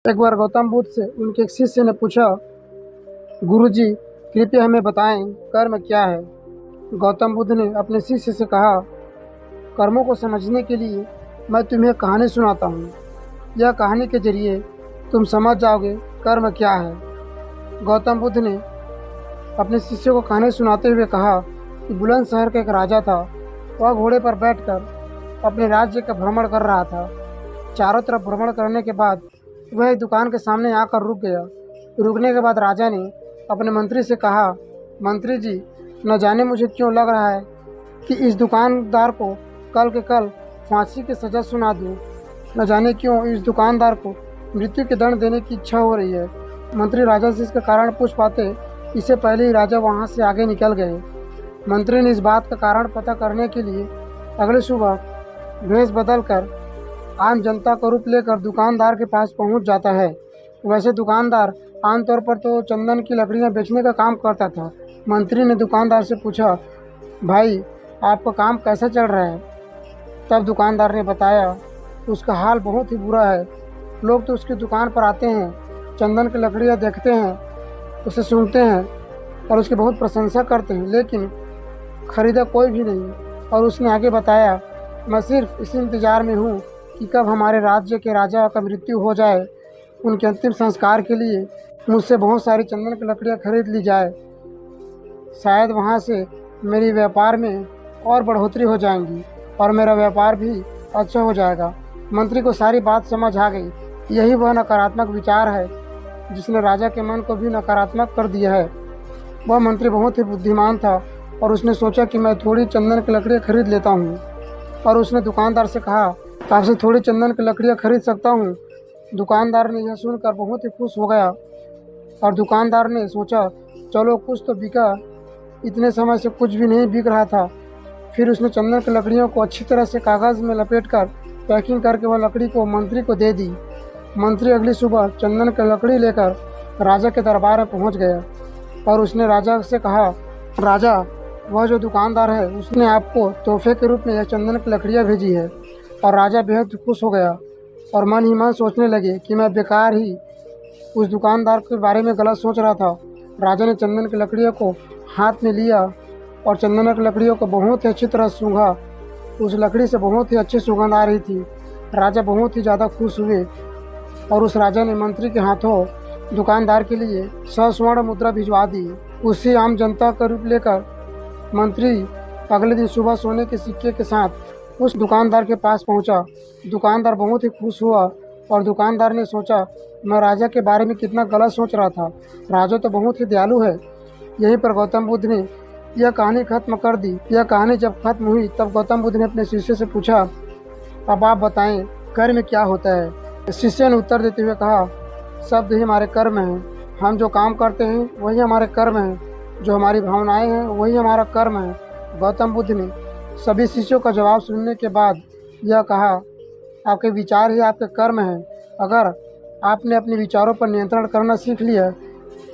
एक बार गौतम बुद्ध से उनके एक शिष्य ने पूछा, गुरुजी कृपया हमें बताएं कर्म क्या है। गौतम बुद्ध ने अपने शिष्य से कहा, कर्मों को समझने के लिए मैं तुम्हें कहानी सुनाता हूँ। यह कहानी के जरिए तुम समझ जाओगे कर्म क्या है। गौतम बुद्ध ने अपने शिष्य को कहानी सुनाते हुए कहा कि बुलंद शहर का एक राजा था। वह घोड़े पर बैठकर अपने राज्य का भ्रमण कर रहा था। चारों तरफ भ्रमण करने के बाद वह एक दुकान के सामने आकर रुक गया। रुकने के बाद राजा ने अपने मंत्री से कहा, मंत्री जी, न जाने मुझे क्यों लग रहा है कि इस दुकानदार को कल के कल फांसी की सज़ा सुना दूं। न जाने क्यों इस दुकानदार को मृत्यु के दंड देने की इच्छा हो रही है। मंत्री राजा से इसका कारण पूछ पाते, इससे पहले ही राजा वहां से आगे निकल गए। मंत्री ने इस बात का कारण पता करने के लिए अगले सुबह भेष बदलकर आम जनता का रूप लेकर दुकानदार के पास पहुंच जाता है। वैसे दुकानदार आमतौर पर तो चंदन की लकड़ियां बेचने का काम करता था। मंत्री ने दुकानदार से पूछा, भाई आपका काम कैसा चल रहा है। तब दुकानदार ने बताया, उसका हाल बहुत ही बुरा है। लोग तो उसकी दुकान पर आते हैं, चंदन की लकड़ियां देखते हैं, उसे सूंघते हैं और उसकी बहुत प्रशंसा करते हैं, लेकिन खरीदा कोई भी नहीं। और उसने आगे बताया, मैं सिर्फ इस इंतज़ार में हूँ कि कब हमारे राज्य के राजा का मृत्यु हो जाए, उनके अंतिम संस्कार के लिए मुझसे बहुत सारी चंदन की लकड़ियाँ खरीद ली जाए। शायद वहाँ से मेरी व्यापार में और बढ़ोतरी हो जाएंगी और मेरा व्यापार भी अच्छा हो जाएगा। मंत्री को सारी बात समझ आ गई। यही वह नकारात्मक विचार है जिसने राजा के मन को भी नकारात्मक कर दिया है। वह मंत्री बहुत ही बुद्धिमान था और उसने सोचा कि मैं थोड़ी चंदन की लकड़ियाँ खरीद लेता हूँ। और उसने दुकानदार से कहा, आपसे थोड़ी चंदन की लकड़ियाँ खरीद सकता हूँ। दुकानदार ने यह सुनकर बहुत ही खुश हो गया और दुकानदार ने सोचा, चलो कुछ तो बिका। इतने समय से कुछ भी नहीं बिक रहा था। फिर उसने चंदन की लकड़ियों को अच्छी तरह से कागज़ में लपेटकर पैकिंग करके वह लकड़ी को मंत्री को दे दी। मंत्री अगली सुबह चंदन की लकड़ी लेकर राजा के दरबार में पहुंच गया और उसने राजा से कहा, राजा, वह जो दुकानदार है उसने आपको तोहफे के रूप में यह चंदन की लकड़ियाँ भेजी है। और राजा बेहद खुश हो गया और मन ही मन सोचने लगे कि मैं बेकार ही उस दुकानदार के बारे में गलत सोच रहा था। राजा ने चंदन की लकड़ियों को हाथ में लिया और चंदन की लकड़ियों को बहुत ही अच्छी तरह सूंघा। उस लकड़ी से बहुत ही अच्छी सुगंध आ रही थी। राजा बहुत ही ज़्यादा खुश हुए और उस राजा ने मंत्री के हाथों दुकानदार के लिए 100 स्वर्ण मुद्रा भिजवा दी। उसी आम जनता का रूप लेकर मंत्री अगले दिन सुबह सोने के सिक्के के साथ उस दुकानदार के पास पहुंचा। दुकानदार बहुत ही खुश हुआ और दुकानदार ने सोचा, मैं राजा के बारे में कितना गलत सोच रहा था। राजा तो बहुत ही दयालु है। यहीं पर गौतम बुद्ध ने यह कहानी खत्म कर दी। यह कहानी जब खत्म हुई तब गौतम बुद्ध ने अपने शिष्य से पूछा, अब आप बताएं कर्म क्या होता है। शिष्य ने उत्तर देते हुए कहा, शब्द ही हमारे कर्म हैं। हम जो काम करते हैं वही हमारे कर्म हैं। जो हमारी भावनाएं हैं वही हमारा कर्म है। गौतम बुद्ध ने सभी शिष्यों का जवाब सुनने के बाद यह कहा, आपके विचार ही आपके कर्म हैं। अगर आपने अपने विचारों पर नियंत्रण करना सीख लिया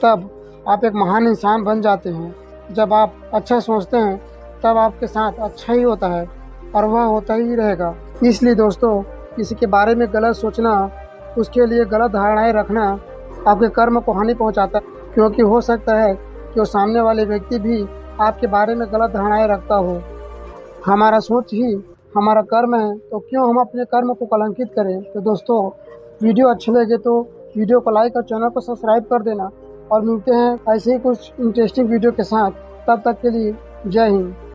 तब आप एक महान इंसान बन जाते हैं। जब आप अच्छा सोचते हैं तब आपके साथ अच्छा ही होता है और वह होता ही रहेगा। इसलिए दोस्तों, किसी के बारे में गलत सोचना, उसके लिए गलत धारणाएं रखना आपके कर्म को हानि पहुंचाता है, क्योंकि हो सकता है कि वो सामने वाले व्यक्ति भी आपके बारे में गलत धारणाएं रखता हो। हमारा सोच ही हमारा कर्म है, तो क्यों हम अपने कर्म को कलंकित करें। तो दोस्तों, वीडियो अच्छे लगे तो वीडियो को लाइक और चैनल को सब्सक्राइब कर देना और मिलते हैं ऐसे ही कुछ इंटरेस्टिंग वीडियो के साथ। तब तक के लिए जय हिंद।